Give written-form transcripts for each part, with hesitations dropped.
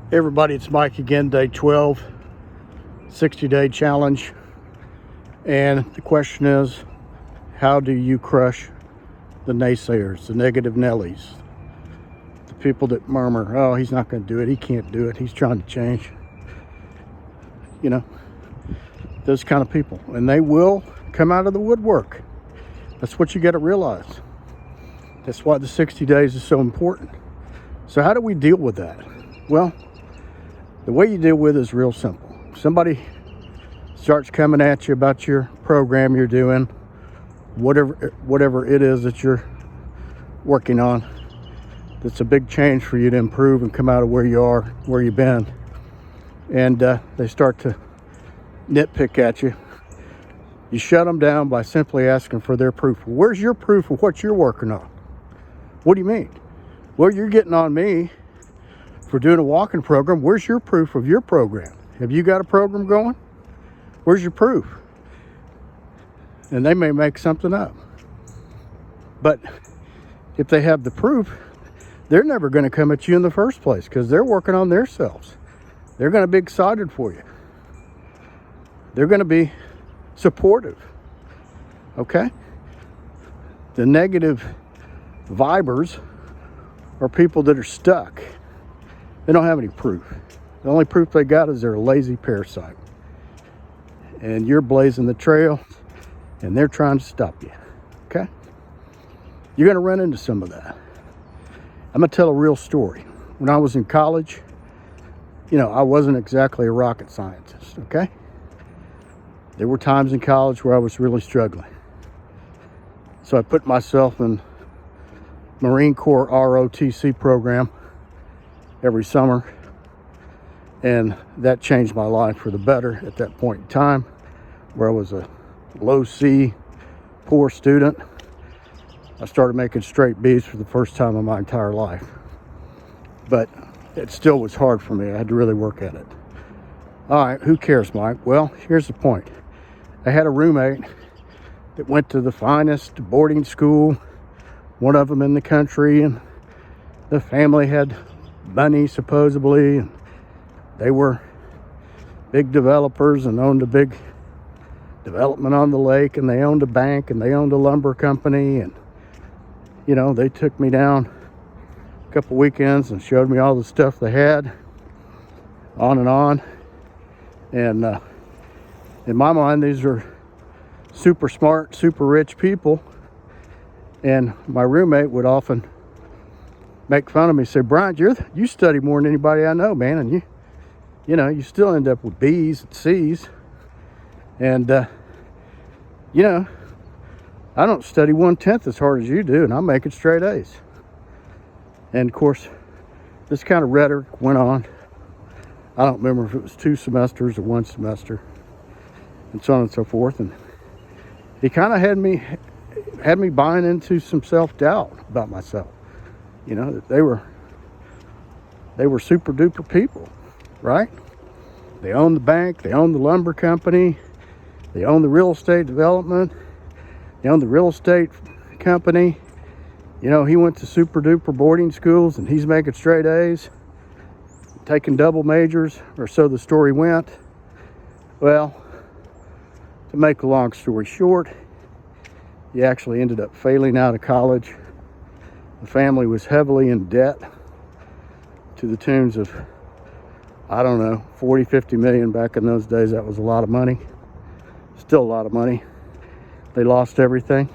Hey everybody, it's Mike again, day 12, 60-day challenge. And the question is, how do you crush the naysayers, the negative Nellies, the people that murmur, oh, he's not going to do it, he can't do it, he's trying to change. You know, those kind of people. And they will come out of the woodwork. That's what you got to realize. That's why the 60 days is so important. So how do we deal with that? Well, the way you deal with it is real simple. Somebody starts coming at you about your program you're doing, whatever it is that you're working on, that's a big change for you to improve and come out of where you are, where you've been. And they start to nitpick at you. You shut them down by simply asking for their proof. Where's your proof of what you're working on? What do you mean? Well, you're getting on me for doing a walking program. Where's your proof of your program? Have you got a program going? Where's your proof? And they may make something up. But if they have the proof, they're never going to come at you in the first place because they're working on themselves. They're going to be excited for you. They're going to be supportive. Okay? The negative vibers are people that are stuck. They don't have any proof. The only proof they got is they're a lazy parasite. And you're blazing the trail and they're trying to stop you. Okay? You're going to run into some of that. I'm going to tell a real story. When I was in college, I wasn't exactly a rocket scientist. Okay? There were times in college where I was really struggling. So I put myself in Marine Corps ROTC program every summer, and that changed my life for the better at that point in time, where I was a low C, poor student. I started making straight B's for the first time in my entire life, but it still was hard for me. I had to really work at it. All right, who cares, Mike? Well, here's the point. I had a roommate that went to the finest boarding school, one of them in the country, and the family had money supposedly, and they were big developers and owned a big development on the lake, and they owned a bank, and they owned a lumber company, and they took me down a couple weekends and showed me all the stuff they had, on and on. And in my mind, these are super smart, super rich people. And my roommate would often make fun of me, say, Brian, you study more than anybody I know, man, and you still end up with B's and C's. And I don't study 1/10 as hard as you do, and I'm making straight A's. And of course, this kind of rhetoric went on. I don't remember if it was 2 semesters or 1 semester, and so on and so forth. And he kind of had me buying into some self-doubt about myself. That they were super duper people, right? They owned the bank, they owned the lumber company, they owned the real estate development, they owned the real estate company. He went to super duper boarding schools and he's making straight A's, taking double majors, or so the story went. Well, to make a long story short, he actually ended up failing out of college. The family was heavily in debt to the tunes of, 40, 50 million back in those days. That was a lot of money. Still a lot of money. They lost everything.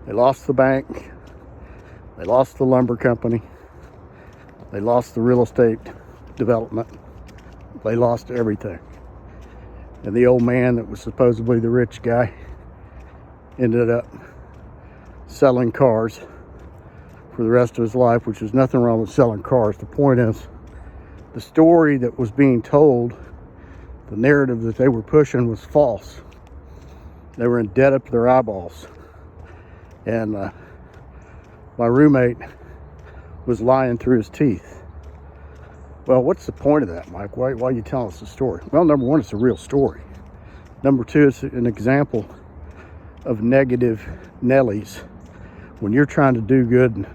They lost the bank. They lost the lumber company. They lost the real estate development. They lost everything. And the old man that was supposedly the rich guy ended up selling cars for the rest of his life, which is nothing wrong with selling cars. The point is, the story that was being told, the narrative that they were pushing, was false. They were in debt up to their eyeballs. And my roommate was lying through his teeth. Well, what's the point of that, Mike? Why are you telling us the story? Well, number one, it's a real story. Number two, it's an example of negative Nellies. When you're trying to do good and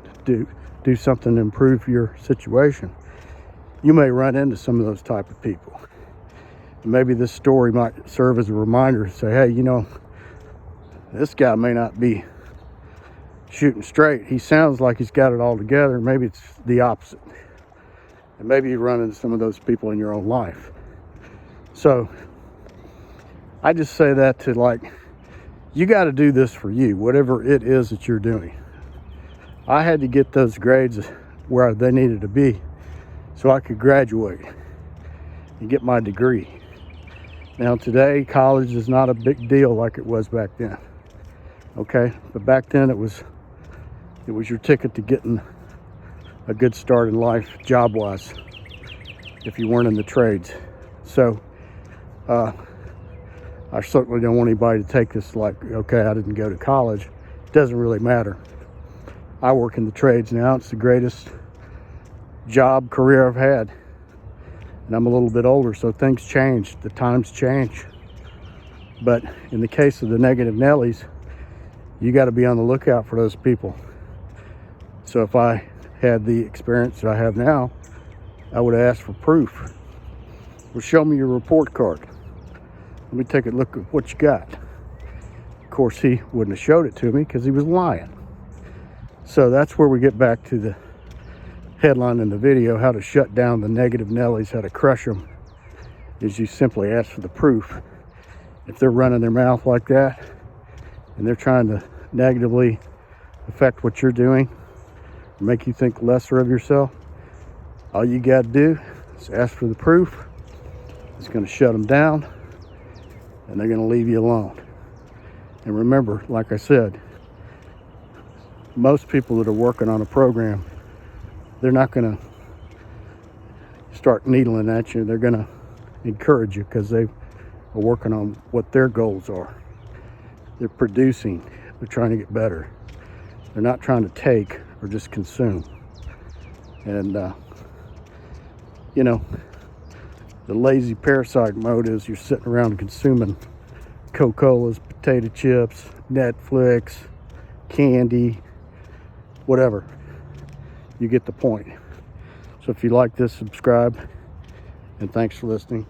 do something to improve your situation, you may run into some of those type of people. And maybe this story might serve as a reminder to say, hey, you know, this guy may not be shooting straight. He sounds like he's got it all together. Maybe it's the opposite. And maybe you run into some of those people in your own life. So I just say that to, like, you got to do this for you, whatever it is that you're doing. I had to get those grades where they needed to be so I could graduate and get my degree. Now today, college is not a big deal like it was back then. Okay, but back then it was your ticket to getting a good start in life, job-wise, if you weren't in the trades. So I certainly don't want anybody to take this like, okay, I didn't go to college. It doesn't really matter. I work in the trades now. It's the greatest job career I've had. And I'm a little bit older, so things change. The times change. But in the case of the Negative Nellies, you got to be on the lookout for those people. So if I had the experience that I have now, I would have asked for proof. Well, show me your report card. Let me take a look at what you got. Of course, he wouldn't have showed it to me because he was lying. So that's where we get back to the headline in the video, how to shut down the Negative Nellies, how to crush them, is you simply ask for the proof. If they're running their mouth like that and they're trying to negatively affect what you're doing, or make you think lesser of yourself, all you got to do is ask for the proof. It's going to shut them down and they're going to leave you alone. And remember, like I said, most people that are working on a program, they're not going to start needling at you. They're going to encourage you because they are working on what their goals are. They're producing. They're trying to get better. They're not trying to take or just consume. And, you know, the lazy parasite mode is you're sitting around consuming Coca-Colas, potato chips, Netflix, candy, whatever. You get the point. So if you like this, subscribe, and thanks for listening.